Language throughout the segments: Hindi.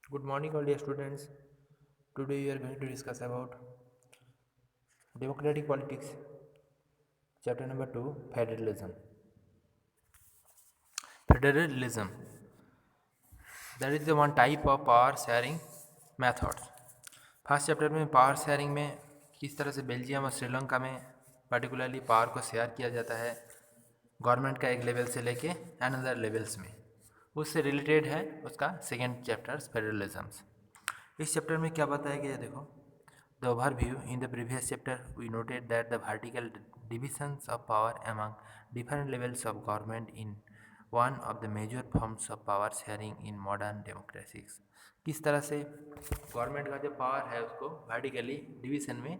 Good morning, all dear students. Today we are going to discuss about democratic politics, chapter number 2, federalism. Federalism, that is the one type of power sharing methods. First chapter में पावर शेयरिंग में किस तरह से बेल्जियम और श्रीलंका में पर्टिकुलरली पावर को शेयर किया जाता है गवर्नमेंट का एक लेवल से लेके अनदर लेवल्स में, उससे रिलेटेड है उसका सेकेंड चैप्टर फेडरलिज्म्स। इस चैप्टर में क्या बताया गया है देखो। The overview: in the previous chapter, we noted that the vertical divisions of power among different levels of government in one of the major forms of power sharing in modern democracies. किस तरह से गवर्नमेंट का जो पावर है उसको वर्टिकली डिवीजन में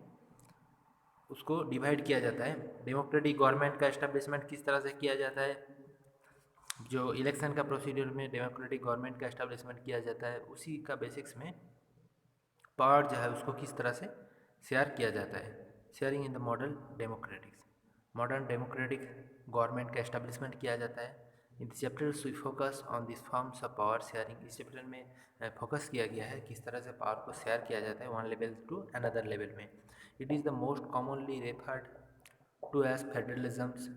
उसको डिवाइड किया जाता है। डेमोक्रेटिक गवर्नमेंट का एस्टेब्लिशमेंट किस तरह से किया जाता है, जो इलेक्शन का प्रोसीड्यूर में डेमोक्रेटिक गवर्नमेंट का एस्टेब्लिशमेंट किया जाता है, उसी का बेसिक्स में पावर जो है उसको किस तरह से शेयर किया जाता है। Sharing in the modern democratic government का एस्टेब्लिशमेंट किया जाता है। In this chapter we focus on this forms of power sharing. इस चैप्टर में फोकस किया गया है किस तरह से पावर को शेयर किया जाता है one level to another level में। It is the most commonly referred to as federalisms.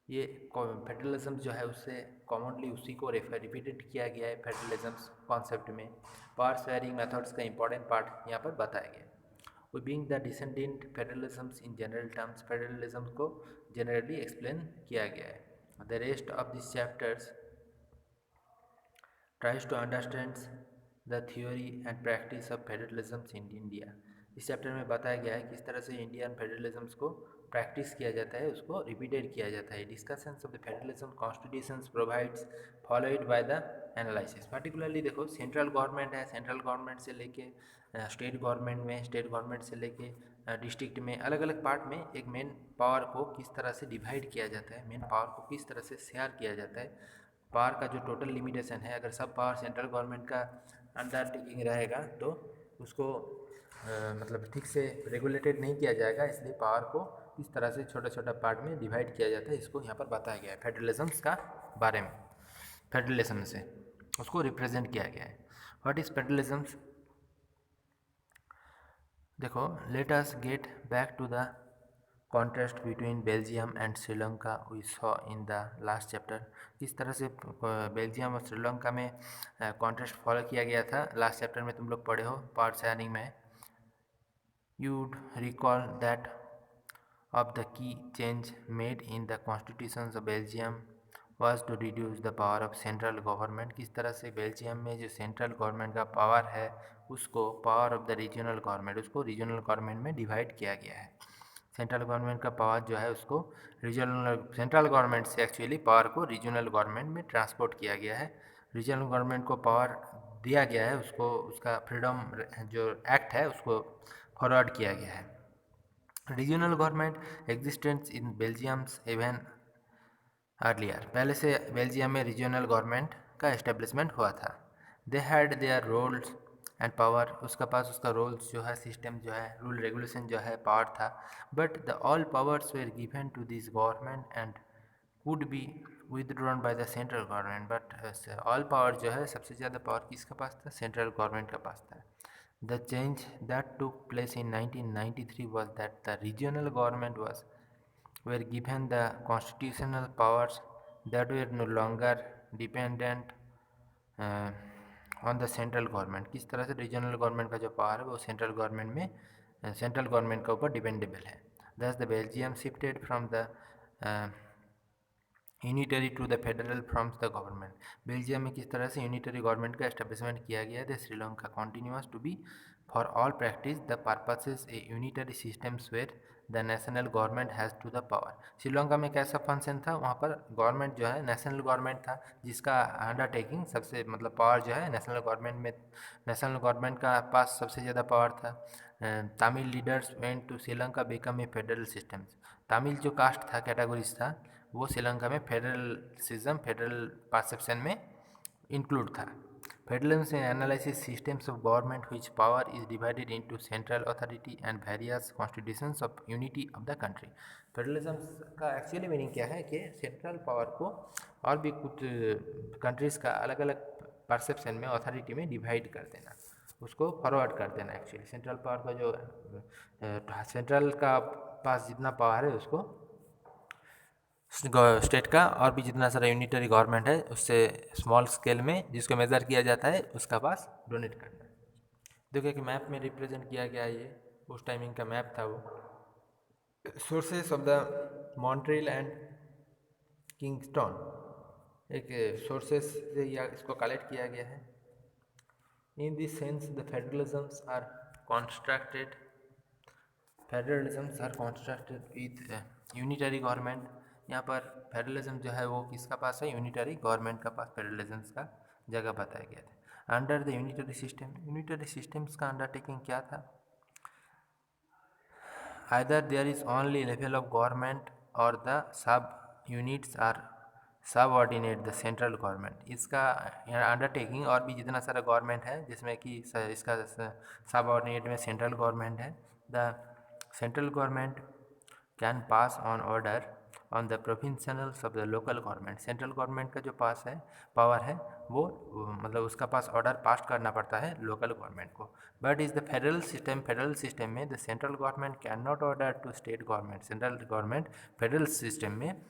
ये फेडरलिज्म जो है उससे कॉमनली उसी को रिपीटेड किया गया है फेडरलिज्म्स कॉन्सेप्ट में। पावर शेयरिंग मेथड्स का इंपॉर्टेंट पार्ट यहाँ पर बताया गया है। वो being the descendant federalisms in general terms, federalism को जनरली एक्सप्लेन किया गया है। The rest of this chapters tries to understand the theory and practice of federalism in India। इस चैप्टर में बताया गया है किस तरह से इंडियन फेडरलिज्म्स को प्रैक्टिस किया जाता है, उसको रिपीटेड किया जाता है। Discussions of the federalism constitutions provides followed by the analysis. Particularly देखो सेंट्रल गवर्नमेंट है, सेंट्रल गवर्नमेंट से लेके स्टेट गवर्नमेंट में, स्टेट गवर्नमेंट से लेके डिस्ट्रिक्ट में, अलग अलग पार्ट में एक मेन पावर को किस तरह से डिवाइड किया जाता है, मेन पावर को किस तरह से शेयर किया जाता है। पावर का जो टोटल लिमिटेशन है, अगर सब पावर सेंट्रल गवर्नमेंट का अंडर टेकिंग रहेगा तो उसको मतलब ठीक से रेगुलेटेड नहीं किया जाएगा, इसलिए पावर को किस तरह से छोटा छोटा पार्ट में डिवाइड किया जाता है इसको यहाँ पर बताया गया है फेडरलिज्म्स का बारे में। फेडरलिज्म से उसको रिप्रेजेंट किया गया है। What is federalisms? देखो, let us get back to the contrast between Belgium and Sri Lanka we saw in the last chapter. किस तरह से बेल्जियम और श्रीलंका में कॉन्ट्रास्ट फॉलो किया गया था लास्ट चैप्टर में, तुम लोग पढ़े हो पावर शेयरिंग में। you'd recall that of the key change made in the constitutions of Belgium was to reduce the power of central government। किस तरह से बेल्जियम में जो सेंट्रल गवर्नमेंट का पावर है उसको power of the regional government, उसको रीजनल गवर्नमेंट में डिवाइड किया गया है। सेंट्रल गवर्नमेंट का पावर जो है उसको रीजनल, सेंट्रल गवर्नमेंट से एक्चुअली पावर को रीजनल गवर्नमेंट में ट्रांसपोर्ट किया गया है। रीजनल गवर्नमेंट को पावर दिया गया है, उसको उसका फ्रीडम जो एक्ट है उसको फॉरवर्ड किया गया है। Regional government existence in Belgiums even earlier, पहले से बेल्जियम में रीजनल गवर्नमेंट का एस्टेब्लिशमेंट हुआ था। They had their roles and power, उसका पास उसका रोल्स जो है, सिस्टम जो है, रूल रेगुलेशन जो है, पावर था। But the all powers were given to this government and could be withdrawn by the central government. But all power जो है, सबसे ज़्यादा पावर किसके पास था? सेंट्रल गवर्नमेंट का पास था। The change that took place in 1993 was that the regional government were given the constitutional powers that were no longer dependent uh, on the central government। किस तरह से रीजनल गवर्नमेंट का जो पावर है वो सेंट्रल गवर्नमेंट में, सेंट्रल गवर्नमेंट के ऊपर डिपेंडेबल है। Thus the Belgium shifted from the unitary to the federal forms the government. Belgium में किस तरह से यूनिटरी गवर्नमेंट का एस्टेब्लिशमेंट किया गया है। Sri Lanka continues to be for all practice the purposes a unitary systems where the national government has to the power. Sri Lanka में कैसा फंक्शन था, वहाँ पर गवर्नमेंट जो है नेशनल गवर्नमेंट था, जिसका अंडरटेकिंग सबसे मतलब पावर जो है नेशनल गवर्नमेंट में, नेशनल गवर्नमेंट का पास सबसे ज़्यादा पावर था। Tamil leaders went to Sri Lanka become a federal systems. Tamil जो कास्ट था, कैटेगरीज था, वो श्रीलंका में फेडरलिज्म, फेडरल परसेप्शन में इंक्लूड था। फेडरलिज्म से analysis systems of government which power is divided into central authority and various constitutions of unity of the country. Federalism का एक्चुअली मीनिंग क्या है कि सेंट्रल पावर को और भी कुछ कंट्रीज़ का अलग अलग परसेप्शन में, अथॉरिटी में डिवाइड कर देना, उसको फॉरवर्ड कर देना। एक्चुअली सेंट्रल पावर का जो सेंट्रल का पास जितना पावर है उसको स्टेट का और भी जितना सारा यूनिटरी गवर्नमेंट है उससे स्मॉल स्केल में जिसको मेज़र किया जाता है उसका पास डोनेट करना है। देखिए कि मैप में रिप्रेजेंट किया गया है, ये उस टाइमिंग का मैप था वो। Sources of the Montreal and Kingston एक सोर्सेस से या इसको कलेक्ट किया गया है। In this sense the federalisms are constructed with unitary government. यहाँ पर फेडरलिज्म जो है वो किसका पास है, यूनिटरी गवर्नमेंट का पास फेडरलिज्म का जगह बताया गया था। अंडर द यूनिटरी सिस्टम्स का अंडरटेकिंग क्या था, either there is only level of government or the sub units are subordinate the central government. इसका अंडरटेकिंग और भी जितना सारा गवर्नमेंट है जिसमें कि इसका सबऑर्डिनेट में सेंट्रल गवर्नमेंट है। The central government can pass on order on the provincials of the local government. Central government का जो पास है पावर है वो मतलब उसका पास ऑर्डर पास करना पड़ता है लोकल गवर्नमेंट को। But is the federal system में the central government can not order to state government. Central government federal system में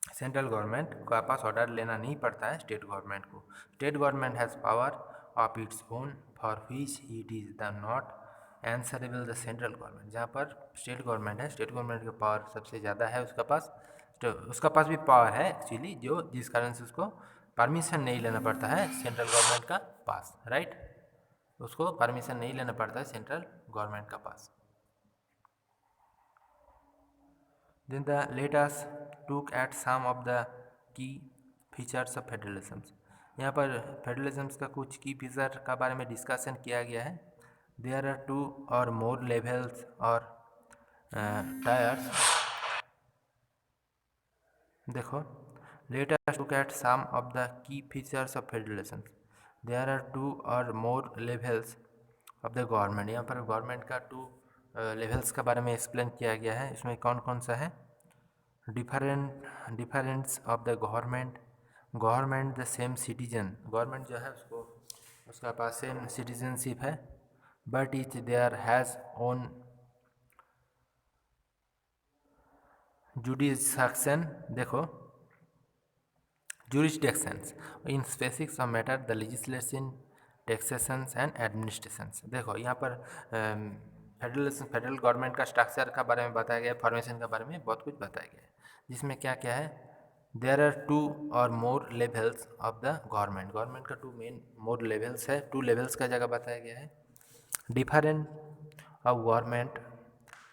सेंट्रल गवर्नमेंट का पास ऑर्डर लेना नहीं पड़ता है स्टेट गवर्नमेंट को। State government has power of its own for which it is the not answerable the central government. जहाँ पर स्टेट गवर्नमेंट है, स्टेट गवर्नमेंट का पावर सबसे ज़्यादा है उसका पास, तो उसका पास भी पावर है एक्चुअली जो जिस कारण से उसको परमिशन नहीं लेना पड़ता है सेंट्रल गवर्नमेंट का पास, राइट। उसको परमिशन नहीं लेना पड़ता है सेंट्रल गवर्नमेंट का पास। Then let us look at some of the key features of federalism। यहाँ पर फेडरलिज्म का कुछ की फीचर का बारे में डिस्कशन किया गया है। There are 2 or more levels or tiers। देखो, let us look at some of the key features of federalism। There are 2 or more levels of the government। यहाँ पर गवर्नमेंट का 2 लेवल्स का बारे में एक्सप्लेन किया गया है। इसमें कौन कौन सा है, difference of the government the same citizen. Government जो है उसको उसका पास सेम सिटीजनशिप है, but each there has own jurisdiction. देखो, jurisdictions in specifics of matter the legislation taxations and administrations। देखो यहाँ पर फेडरल गवर्नमेंट का स्ट्रक्चर का बारे में बताया गया है, फॉर्मेशन का बारे में बहुत कुछ बताया गया है, जिसमें क्या क्या है। देयर आर 2 और मोर लेवल्स ऑफ द गवर्नमेंट का 2 मेन मोर लेवल्स है, 2 लेवल्स का जगह बताया गया है। Different of government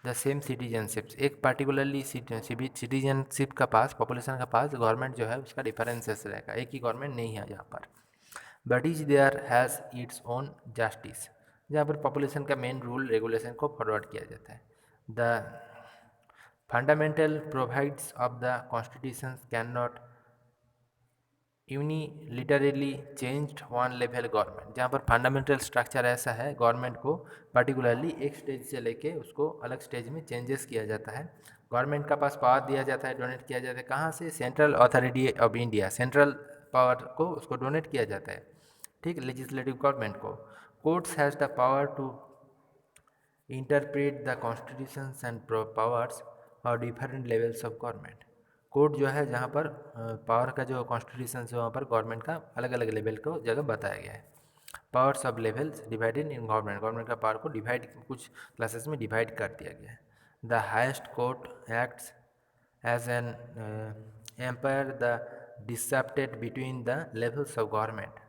the same citizenship. एक पार्टिकुलरली सिटीजनशिप का पास, पॉपुलेशन का पास गवर्नमेंट जो है उसका डिफरेंसेस रहेगा, एक ही गवर्नमेंट नहीं है यहाँ पर। But is there has its own justice. जहाँ पर पॉपुलेशन का मेन रूल रेगुलेशन को फॉरवर्ड किया जाता है। The fundamental provides of the constitution can not unilaterally changed one level government. जहाँ पर फंडामेंटल स्ट्रक्चर ऐसा है गवर्नमेंट को पर्टिकुलरली एक स्टेज से लेके उसको अलग स्टेज में चेंजेस किया जाता है। गवर्नमेंट का पास पावर दिया जाता है, डोनेट किया जाता है, कहाँ से, central authority of India, central power को उसको डोनेट किया जाता है, ठीक। लेजिस्लेटिव गवर्नमेंट को courts has the power to interpret the constitutions and powers और different levels of government. Court जो है जहाँ पर पावर का जो कॉन्स्टिट्यूशन है वहाँ पर गवर्नमेंट का अलग अलग लेवल को जगह बताया गया है। Powers of levels divided in government का पावर को डिवाइड कुछ क्लासेस में डिवाइड कर दिया गया है। The highest court acts as an umpire the disputed between the levels of government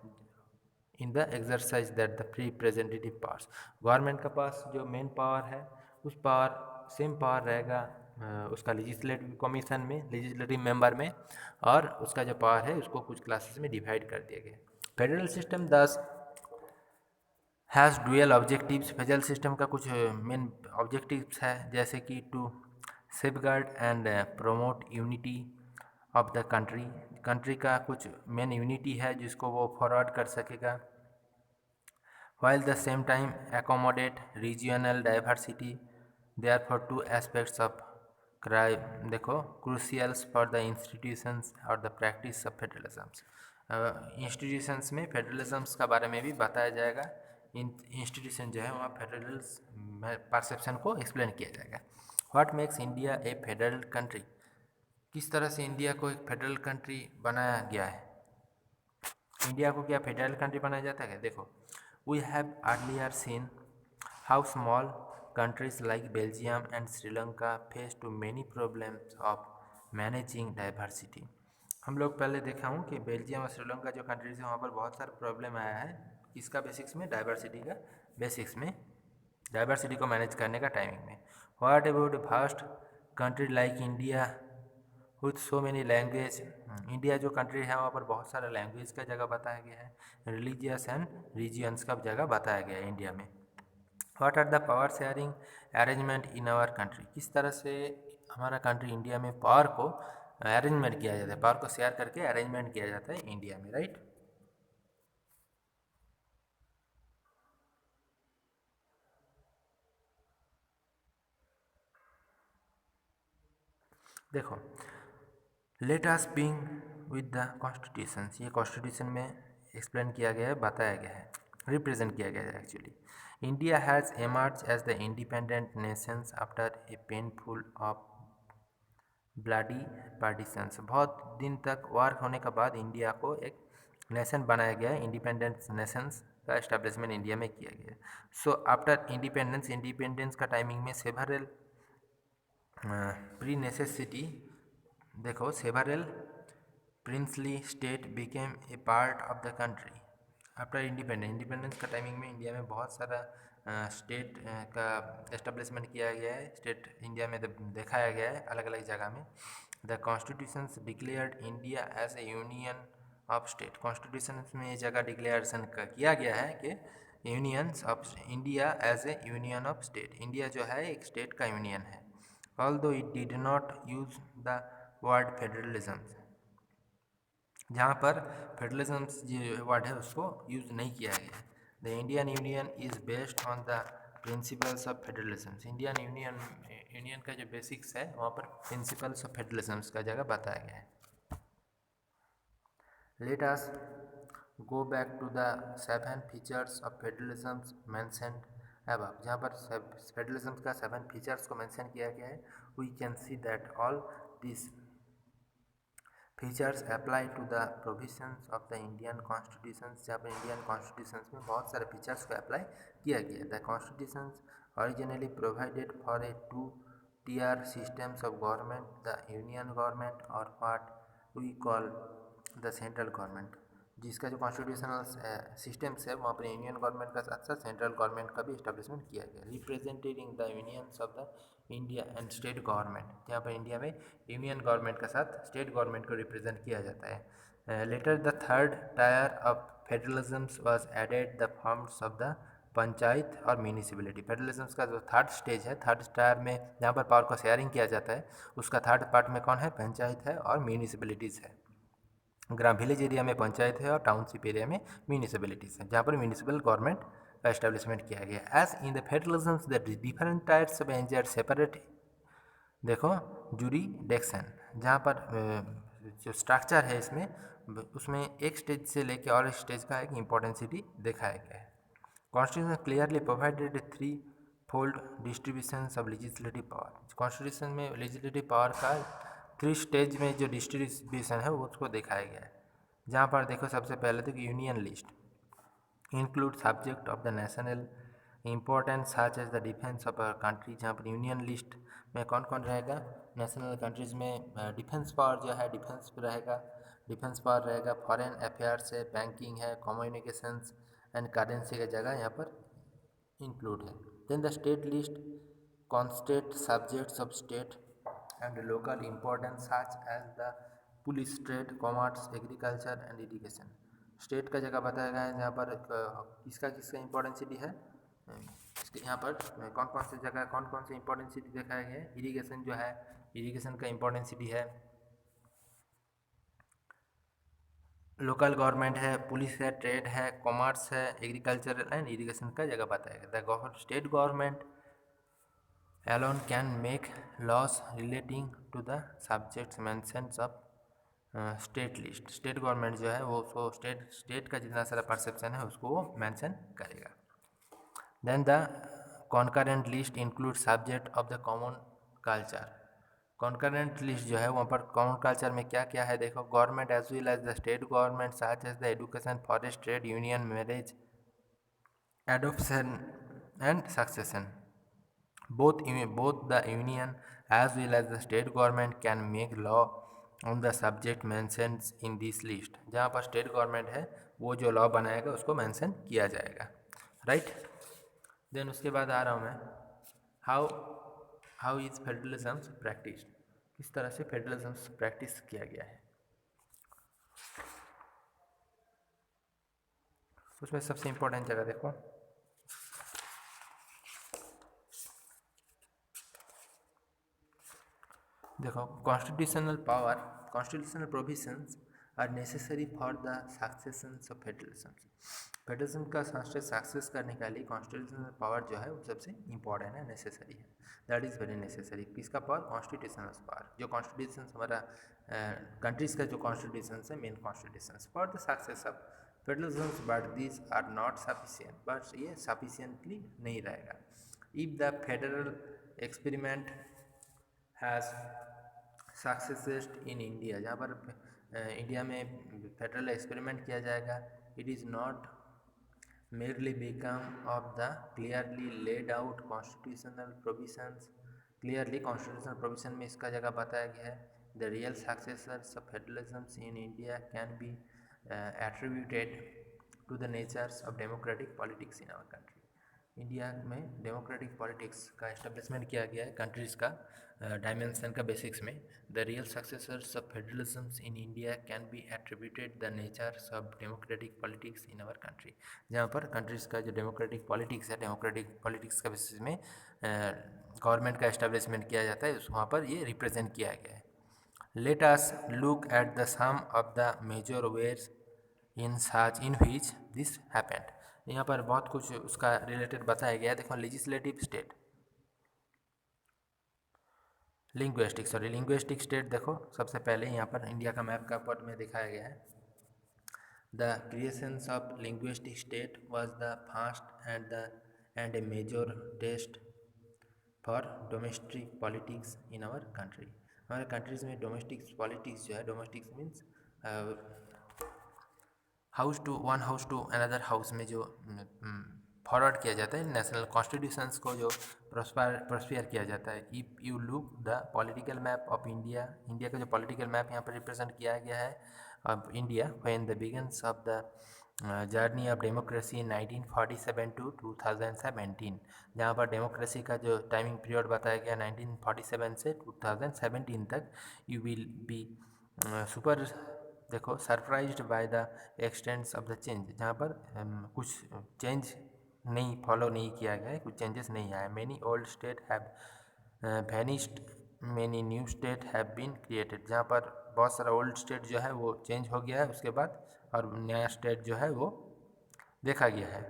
in the exercise that the representative powers. Government का पास जो मेन पावर है उस पावर सेम पावर रहेगा उसका लेजिस्लेटिव कमीशन में, लेजिस्लेटिव मेंबर में, और उसका जो पावर है उसको कुछ क्लासेस में डिवाइड कर दिया गया। Federal system thus has dual objectives. Federal system का कुछ मेन ऑब्जेक्टिव्स है जैसे कि to safeguard and promote unity of the country का कुछ मेन यूनिटी है जिसको वो फॉरवर्ड कर सकेगा, while the same time accommodate regional diversity। therefore 2 aspects of crime देखो crucial for the institutions or the practice of federalism। Institutions में फेडरलिज्म्स का बारे में भी बताया जाएगा। इंस्टीट्यूशन जो है वहाँ फेडरल परसेप्शन को एक्सप्लेन किया जाएगा। What makes India A federal country, किस तरह से इंडिया को एक फेडरल कंट्री बनाया गया है। इंडिया को क्या फेडरल कंट्री बनाया जाता है? देखो, we have earlier seen how small countries like Belgium and Sri Lanka face to many problems of managing diversity। हम लोग पहले देखा हूँ कि बेल्जियम और श्रीलंका जो कंट्रीज हैं वहाँ पर बहुत सारा प्रॉब्लम आया है। किसका बेसिक्स में? डाइवर्सिटी का बेसिक्स में, डाइवर्सिटी को मैनेज करने का टाइमिंग में। What about fast country like India with so many language. India जो कंट्री है वहाँ पर बहुत सारा लैंग्वेज का जगह बताया गया है, रिलीजियस एंड रीजियंस का जगह बताया गया है इंडिया में। What are the power sharing arrangement in our country, किस तरह से हमारा कंट्री इंडिया में पावर को अरेंजमेंट किया जाता है, पावर को शेयर करके अरेंजमेंट किया जाता है इंडिया में, राइट। देखो, let us begin with the constitution, ये कॉन्स्टिट्यूशन में एक्सप्लेन किया गया है, बताया गया है, रिप्रेजेंट किया गया है actually. India has emerge as the independent nations after a painful of bloody partitions, बहुत दिन तक वार होने के बाद इंडिया को एक नेशन बनाया गया है, इंडिपेंडेंट नेशंस का एस्टेब्लिशमेंट इंडिया में किया गया है। सो आफ्टर इंडिपेंडेंस, इंडिपेंडेंस का टाइमिंग में सेवरल प्री नेसेसिटी, देखो several princely state became a part of the country after independence का टाइमिंग में इंडिया में बहुत सारा स्टेट का एस्टेब्लिशमेंट किया गया है, स्टेट इंडिया में दिखाया गया है अलग अलग जगह में। The constitutions declared India as a union of state, constitution में ये जगह डिक्लेरेशन किया गया है कि unions of India as a union of state, India जो है एक स्टेट का यूनियन है। Although it did not use the word federalism, जहाँ पर फेडरलिज्म जो वर्ड है उसको यूज़ नहीं किया गया है। The Indian union is based on the principles of federalism, Indian union का जो बेसिक्स है वहाँ पर प्रिंसिपल्स ऑफ फेडरलिज्म का जगह बताया गया है। Let us go back to the 7 features of federalism mentioned above, जहाँ पर फेडरलिज्म का 7 फीचर्स को मेंशन किया गया है। We can see that all this features apply to the provisions of the Indian constitution, जहाँ पर इंडियन कॉन्स्टिट्यूशन में बहुत सारे फीचर्स को अप्लाई किया गया है। The constitution originally provided for a 2-tier systems of government, the union government और what we call the central government, जिसका जो कॉन्स्टिट्यूशनल सिस्टम्स है वहाँ पर यूनियन गवर्नमेंट का साथ साथ सेंट्रल गवर्नमेंट का भी इस्टेब्लिशमेंट किया गया, representing the unions of the India and state government, जहाँ पर इंडिया में यूनियन गवर्नमेंट का साथ स्टेट गवर्नमेंट को रिप्रेजेंट किया जाता है। Later the 3rd tier of federalism was added the forms of the panchayat और म्यूनिसिपलिटी, फेडरलिज्म का जो 3rd स्टेज है, 3rd टायर में जहाँ पर पावर को शेयरिंग किया जाता है उसका 3rd पार्ट में कौन है? पंचायत है और म्यूनिसिपलिटीज़ है। ग्राम विलेज एरिया में पंचायत है और टाउनशिप एरिया में म्यूनिसिपलिटीज़ है, जहाँ पर म्यूनिसिपल गवर्नमेंट का एस्टेब्लिशमेंट किया गया। As in the federalism the different tiers of anger separate, देखो जुरिडिक्शन, जहाँ पर जो स्ट्रक्चर है इसमें उसमें एक स्टेज से लेके और एक स्टेज का एक इम्पोर्टेंसिटी दिखाया गया है। Constitution clearly provided 3-fold distribution of legislative power, constitution में लेजिस्लेटिव पावर का 3 स्टेज में जो डिस्ट्रीब्यूशन है वो उसको दिखाया गया है। जहाँ पर देखो सबसे पहले तो union list include subject of the national importance such as the defence of our country, जहाँ पर यूनियन लिस्ट में कौन कौन रहेगा? नेशनल कंट्रीज़ में डिफेंस पावर जो है डिफेंस पे रहेगा, डिफेंस पावर रहेगा, फॉरेन अफेयर्स है, बैंकिंग है, कम्युनिकेशंस एंड करेंसी की जगह यहाँ पर इंक्लूड है। देन द स्टेट लिस्ट कॉन्स्टेट subjects of state and local importance such as the police, trade, commerce, agriculture and education, state का जगह बताया गया है जहाँ पर किसका किसका इंपॉर्टेंस सिटी है। यहाँ पर कौन कौन सी जगह कौन कौन सी इंपॉर्टेंट सिटी दिखाया गया है। इरिगेशन जो है, इरिगेशन का इंपॉर्टेंट सिटी है, लोकल गवर्नमेंट है, पुलिस है, ट्रेड है, कॉमर्स है, एग्रीकल्चर एंड इरिगेशन का जगह बताया गया। The state government alone can make laws relating to the subjects mentioned of state list, state government जो है वो उसको स्टेट का जितना सारा परसेप्शन है उसको वो मेंशन करेगा। Then the concurrent list include subject of the common culture. Concurrent list जो है वहाँ पर कॉमन कल्चर में क्या क्या है देखो, government as well as the state government such as the education, forest, trade union, marriage, adoption and succession. Both the union as well as the state government can make law on the subject mentioned in this list। जहाँ पर स्टेट गवर्नमेंट है वो जो लॉ बनाएगा उसको मेंशन किया जाएगा, राइट। देन उसके बाद आ रहा हूँ मैं, how how is federalism practice, किस तरह से फेडरलिज्म प्रैक्टिस किया गया है। उसमें सबसे इम्पोर्टेंट जगह देखो, constitutional power, constitutional provisions are necessary for the succession of federalism। Federalism का सक्सेस करने के लिए कॉन्स्टिट्यूशनल पावर जो है वो सबसे इम्पॉर्टेंट है, नेसेसरी है, दैट इज़ वेरी नेसेसरी। किसका पावर? कॉन्स्टिट्यूशनल पावर, जो कॉन्स्टिट्यूशन हमारा कंट्रीज़ का जो कॉन्स्टिट्यूशन है, main constitution for the success of federalism, but this are not sufficient, but ये सफिशिएंटली नहीं रहेगा। If the federal experiment has success in India, जहाँ पर इंडिया में फेडरल एक्सपेरिमेंट किया जाएगा, it is not merely become of the clearly laid out constitutional provisions। clearly constitutional provision में इसका जगह बताया गया है, the real successors of federalism in India can be attributed to the natures of democratic politics in our country। India में डेमोक्रेटिक पॉलिटिक्स का इस्टेब्लिशमेंट किया गया है कंट्रीज़ का डायमेंशन का बेसिक्स में। The real successors of federalism in India can be attributed the natures of democratic politics in our country. जहाँ पर कंट्रीज़ का जो डेमोक्रेटिक पॉलिटिक्स है, डेमोक्रेटिक पॉलिटिक्स का बेसिस में गवर्नमेंट का इस्टेब्लिशमेंट किया जाता है, वहाँ पर ये रिप्रेजेंट किया गया है। Let us look at the some of the major ways in which this happened. यहाँ पर बहुत कुछ उसका रिलेटेड बताया गया है। देखो, लेजिस्लेटिव स्टेट, लिंग्विस्टिक स्टेट। देखो सबसे पहले यहाँ पर इंडिया का मैप का ऊपर में दिखाया गया है। The creation of linguistic state was the first and a major test for domestic politics in our country. हमारे कंट्रीज़ में डोमेस्टिक पॉलिटिक्स जो है, domestic means house to another house में जो फॉरवर्ड किया जाता है, नेशनल कॉन्स्टिट्यूशंस को जो प्रोस्पेयर किया जाता है। If you look the political map of India, India का जो पॉलिटिकल मैप यहाँ पर रिप्रेजेंट किया गया है of India when the begins of the journey of democracy 1947 to 2017, जहाँ पर डेमोक्रेसी का जो टाइमिंग पीरियड बताया गया 1947 से 2017 तक। यू विल बी सुपर देखो surprised by the extents of the change, जहाँ पर कुछ चेंज नहीं फॉलो नहीं किया गया है, कुछ चेंजेस नहीं आए। Many old state have vanished, many new state have been created, जहाँ पर बहुत सारा ओल्ड स्टेट जो है वो चेंज हो गया है उसके बाद, और नया स्टेट जो है वो देखा गया है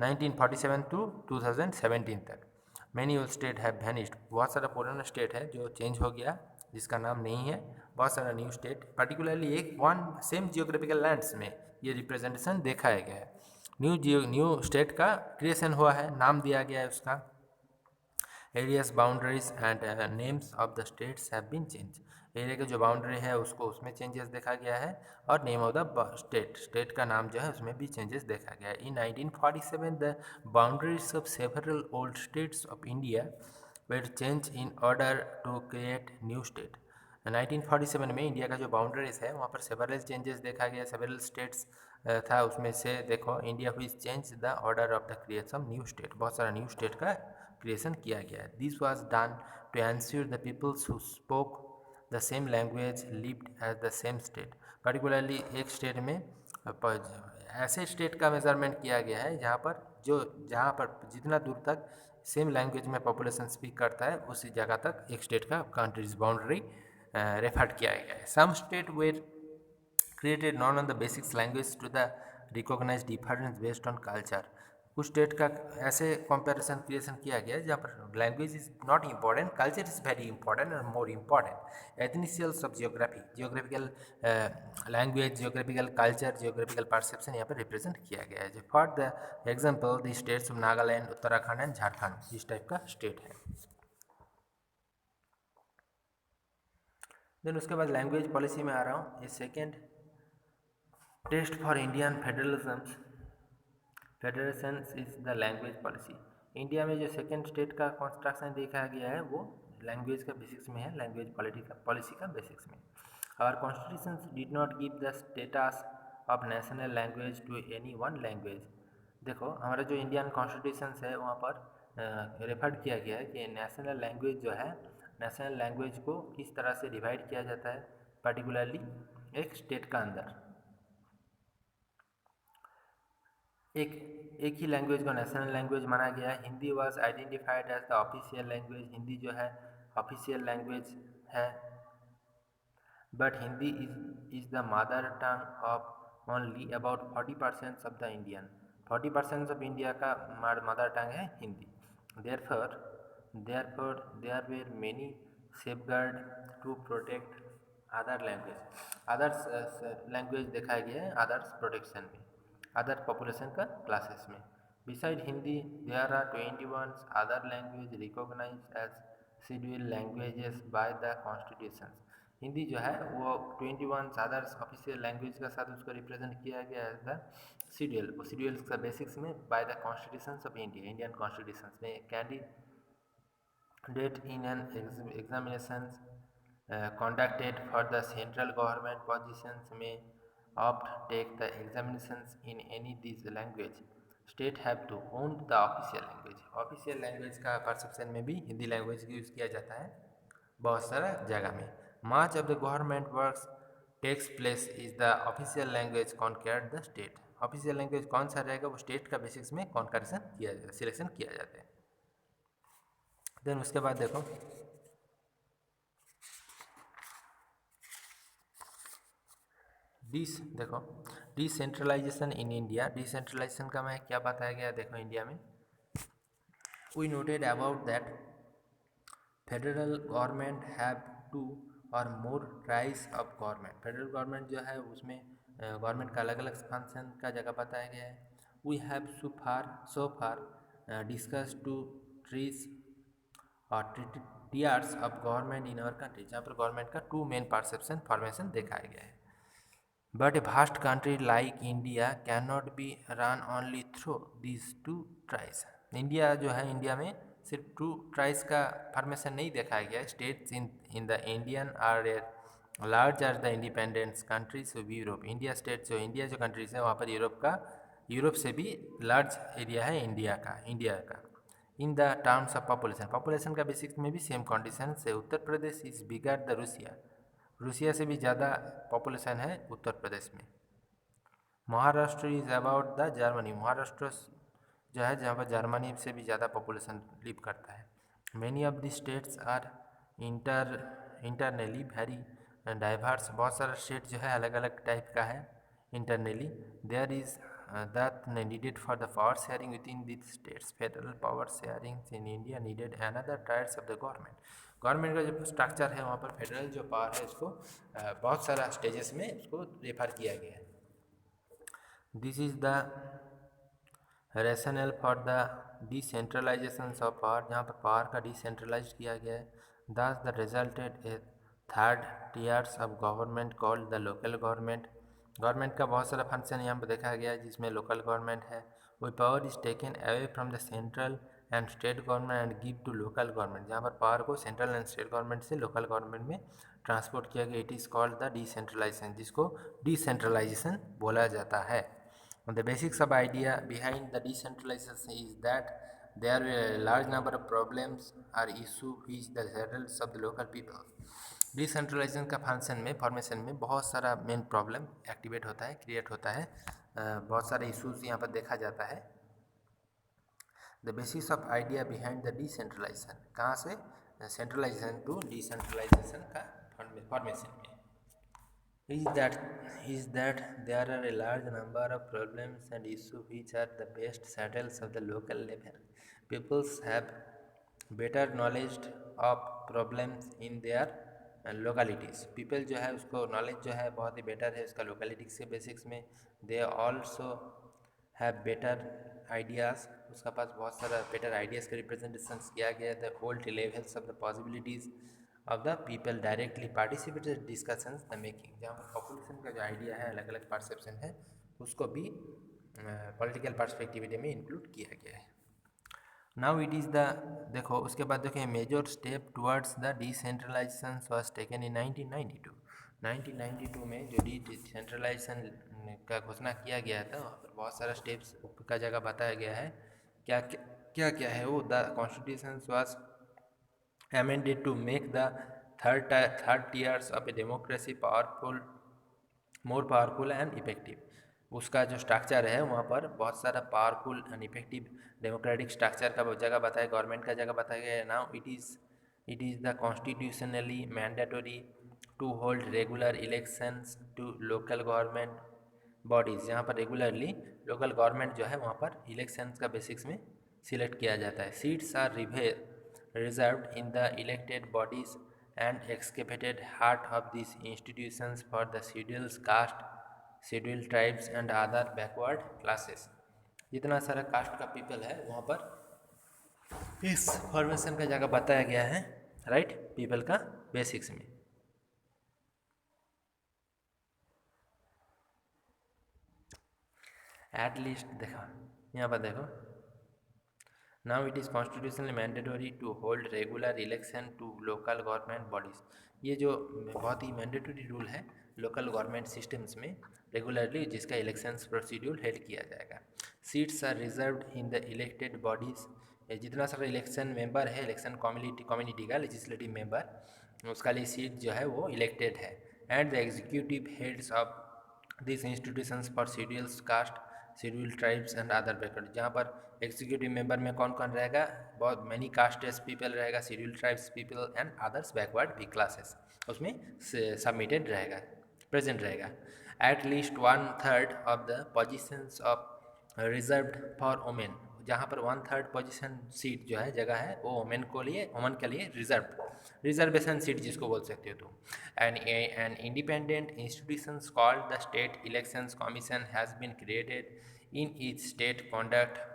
1947 टू 2017 तक। Many old state have vanished, बहुत सारा पुराना स्टेट है जो चेंज हो गया जिसका नाम नहीं है, बहुत सारा न्यू स्टेट, पर्टिकुलरली एक वन सेम जियोग्राफिकल लैंड्स में ये रिप्रेजेंटेशन दिखाया गया है। न्यू स्टेट का क्रिएशन हुआ है, नाम दिया गया है उसका। Areas boundaries and names of the states have been change, area का जो बाउंड्री है उसको उसमें चेंजेस देखा गया है, और नेम ऑफ द स्टेट का नाम जो है उसमें भी चेंजेस देखा गया है। In 1947 the boundaries of several old states of India were change in order to create new state. 1947 में इंडिया का जो बाउंड्रीज है वहाँ पर सेवरल चेंजेस देखा गया, सेवरल स्टेट्स था, उसमें से देखो इंडिया हुई change the order of the creation new state, बहुत सारा न्यू स्टेट का क्रिएशन किया गया है। This was done to ensure the peoples who spoke the same language lived as the same state. Particularly एक स्टेट में ऐसे स्टेट का मेजरमेंट किया गया है जहाँ पर जितना दूर तक सेम लैंग्वेज में पॉपुलेशन स्पीक करता है उसी जगह तक एक स्टेट का कंट्रीज बाउंड्री रेफर किया गया है। Some state were created not on the basics language to the recognized difference based on culture। कुछ स्टेट का ऐसे कंपैरिजन क्रिएशन किया गया है जहाँ पर language is not important, culture is very important और more important. Ethnicities of geography, geographical language, geographical culture, geographical perception यहाँ पर रिप्रेजेंट किया गया है। For the example the states of Nagaland, Uttarakhand and Jharkhand, इस टाइप का स्टेट है। देन उसके बाद लैंग्वेज पॉलिसी में आ रहा हूँ। ये second test for Indian federation is the language policy. India में जो सेकेंड स्टेट का कॉन्स्ट्रक्शन देखा गया है वो लैंग्वेज का बेसिक्स में है, लैंग्वेज पॉलिसी का बेसिक्स में। Our constitution did not give the status of national language to any one language. देखो हमारा जो इंडियन कॉन्स्टिट्यूशन है वहाँ पर रेफर किया गया है कि नेशनल लैंग्वेज जो है, नेशनल लैंग्वेज को किस तरह से डिवाइड किया जाता है, पर्टिकुलरली एक स्टेट का अंदर एक ही लैंग्वेज को नेशनल लैंग्वेज माना गया है। Hindi was identified as the official language, Hindi जो है ऑफिशियल लैंग्वेज है। But Hindi is the mother tongue of only about 40% of the Indian, 40% of India का मदर टंग है Hindi. Therefore there were many safeguard to protect other language, others language दिखाया गया है अदर्स प्रोटेक्शन में, अदर पॉपुलेशन का क्लासेस में। Beside Hindi there are 21 other language recognised as schedule languages by the constitution. Hindi जो है वो 21 अदर्स ऑफिशियल लैंग्वेज के साथ उसको रिप्रेजेंट किया गया है द शेड्यूल, वो शेड्यूल्स का बेसिक्स में by the constitution of India, Indian constitution में। Candidate in an examination conducted for the central government positions may opt take the examinations in any these language, state have to own the official language। Official language का परसेप्शन में भी हिंदी लैंग्वेज यूज़ किया जाता है बहुत सारा जगह में। Much of the government works takes place is the official language concerned the state. Official language कौन सा रहेगा वो स्टेट का बेसिस में कॉन्कर्सन किया जाता है, सिलेक्शन किया जाता है। देन उसके बाद देखो देखो डिसेंट्रलाइजेशन इन इंडिया। डिसेंट्रलाइजेशन का मैं क्या बताया गया देखो इंडिया में, we noted about that federal government have two or more tiers of government. Federal government जो है उसमें गवर्नमेंट का अलग अलग फंक्शन का जगह बताया गया है। We have so far discuss two tiers और tiers of government in our country, जहाँ पर गवर्नमेंट का टू मेन परसेप्शन फॉर्मेशन दिखाया गया है। But a vast country like India cannot be run only through these two tries। India जो है, इंडिया में सिर्फ टू ट्राइज का फॉर्मेशन नहीं देखा गया। States in the Indian are large are the independent countries of Europe. India state जो इंडिया जो कंट्रीज है वहाँ पर यूरोप से भी लार्ज एरिया है इंडिया का। In the terms of population का बेसिक्स में भी सेम कंडीशन से Uttar Pradesh is bigger the Russia से भी ज़्यादा पॉपुलेशन है उत्तर प्रदेश में। Maharashtra is about the Germany, Maharashtra जो है जहाँ पर जर्मनी से भी ज़्यादा पॉपुलेशन लिव करता है। Many of the states are internally very diverse, बहुत सारा स्टेट जो है अलग अलग टाइप का है internally. There is that needed for the power sharing with in this states. Federal power sharing in India needed another tiers of the government का जो स्ट्रक्चर है वहाँ पर फेडरल जो पावर है उसको बहुत सारा स्टेजेस में उसको रेफर किया गया है। This is the rational for the decentralization of power, जहाँ पर पावर का डिसेंट्रलाइज किया गया है। Thus the resulted a third tiers of government called the local government का बहुत सारा फंक्शन यहाँ पर देखा गया है जिसमें लोकल गवर्नमेंट है। We power is taken away from the central and state government and give to local government, जहाँ पर पावर को सेंट्रल एंड स्टेट गवर्नमेंट से लोकल गवर्नमेंट में ट्रांसपोर्ट किया गया। It is called the decentralization, जिसको डिसेंट्रलाइजेशन बोला जाता है। The basics of idea behind the decentralization is that there were a large number of problems or issues which the settled of the local people। Decentralization का फॉर्मेशन में बहुत सारा मेन प्रॉब्लम एक्टिवेट होता है, क्रिएट होता है, बहुत सारे इश्यूज यहाँ पर देखा जाता है। The basis of idea behind the decentralization, कहाँ से सेंट्रलाइजेशन टू डिसेंट्रलाइजेशन का फॉर्मेशन में। is that is that there are a large number of problems and issues which are the best settles of the local level. Peoples have better knowledge of problems in their localities. People जो है उसको knowledge जो है बहुत ही better है उसका localities के basics में. They also have better ideas. उसका पास बहुत सारा better ideas का representations किया गया. The old levels of the possibilities of the people directly participated discussions the making. जहाँ पर population का जो idea है अलग अलग perception है उसको भी political perspective में include किया गया है. नाउ इट इज़ द देखो उसके बाद देखो major step towards the decentralization was taken in 1992. 1992 में जो डिसेंट्रलाइजेशन का घोषणा किया गया था वहाँ पर बहुत सारा स्टेप्स का जगह बताया गया है. क्या क्या क्या है वो. The constitution was amended to make the third tiers of a democracy more powerful and effective. उसका जो स्ट्रक्चर है वहाँ पर बहुत सारा powerful and effective democratic structure का जगह बताया, गवर्नमेंट का जगह बताया गया है. Now it is the constitutionally mandatory to hold regular elections to local government bodies. यहाँ पर रेगुलरली लोकल गवर्नमेंट जो है वहाँ पर इलेक्शंस का बेसिक्स में सिलेक्ट किया जाता है. Seats are reserved in the elected bodies and excavated heart of these institutions for the scheduled caste, scheduled tribes and other backward classes. जितना सारा कास्ट का पीपल है वहाँ पर इस फॉर्मेशन का जगह बताया गया है राइट पीपल का बेसिक्स में. एट लीस्ट देखो यहाँ पर देखो. Now it is constitutionally mandatory to hold regular election to local government bodies. ये जो बहुत ही मैंडेटरी रूल है लोकल गवर्नमेंट सिस्टम्स में रेगुलरली जिसका इलेक्शंस प्रोसीड्यूर हेल्ड किया जाएगा. Seats are reserved in the elected bodies. जितना सारा इलेक्शन मेंबर है इलेक्शन कम्युनिटी का लेजिस्लेटिव मेंबर उसका लिए सीट जो है वो इलेक्टेड है. And the executive heads of this institutions for schedules caste schedule tribes and other backward. जहाँ पर एग्जीक्यूटिव मेंबर में कौन कौन रहेगा बहुत मैनी कास्टेस पीपल रहेगा schedule tribes people and others backward भी क्लासेस उसमें सबमिटेड रहेगा प्रेजेंट रहेगा. At least 1/3 of the positions of reserved for women. जहाँ पर 1/3 पोजीशन सीट जो है जगह है वो वुमेन के लिए रिजर्वेशन सीट जिसको बोल सकते हो तुम. An independent institutions called the state elections commission has been created in each state conduct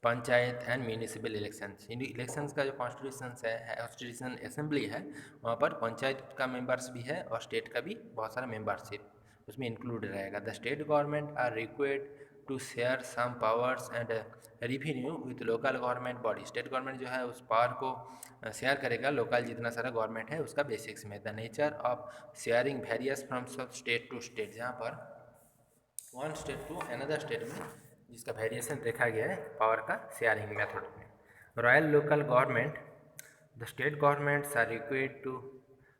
panchayat and municipal elections का जो कॉन्स्टिट्यूशन असेंबली है वहाँ पर पंचायत का मेंबर्स भी है और स्टेट का भी बहुत सारा मेंबरशिप उसमें इंक्लूड रहेगा. The state government are required to share some powers and revenue with local government body. State government जो है उस पावर को शेयर करेगा लोकल जितना सारा गवर्नमेंट है उसका बेसिक्स में. The nature of sharing varies from state to state. जहाँ पर one state to another state में जिसका वेरिएशन देखा गया है पावर का शेयरिंग मेथड में. Royal local government the state governments are required to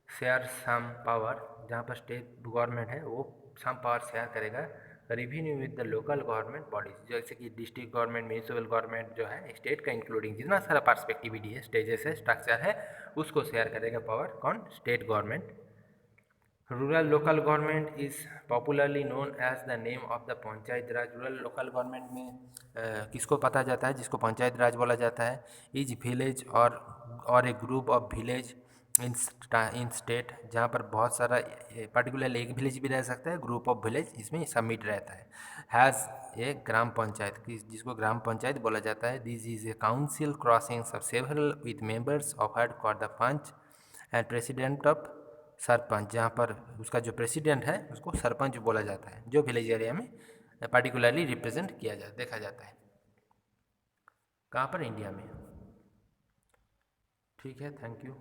share some power. जहाँ पर स्टेट गवर्नमेंट है वो सम पावर शेयर करेगा revenue with the local government bodies. जैसे कि डिस्ट्रिक्ट गवर्नमेंट म्यूनिसिपल गवर्नमेंट जो है स्टेट का इंक्लूडिंग जितना सारा पार्टिसिपेटिविटी है स्टेजेस है स्ट्रक्चर है उसको शेयर करेगा पावर कौन state government. Rural local government is popularly known as the name of the panchayat raj. Rural local government में किसको पता जाता है जिसको पंचायत राज बोला जाता है. इज विलेज और a group of village in state. जहाँ पर बहुत सारा पर्टिकुलर एक विलेज भी रह सकता है ग्रुप ऑफ विलेज इसमें सबमिट रहता है. हैज़ ए ग्राम पंचायत जिसको ग्राम पंचायत बोला जाता है. This is a council crossing sub several with members offered for the panch and president of sarpanch. जहाँ पर उसका जो प्रेसिडेंट है उसको सरपंच बोला जाता है जो विलेज एरिया में पार्टिकुलरली रिप्रेजेंट किया देखा जाता है. कहाँ पर इंडिया में. ठीक है थैंक यू.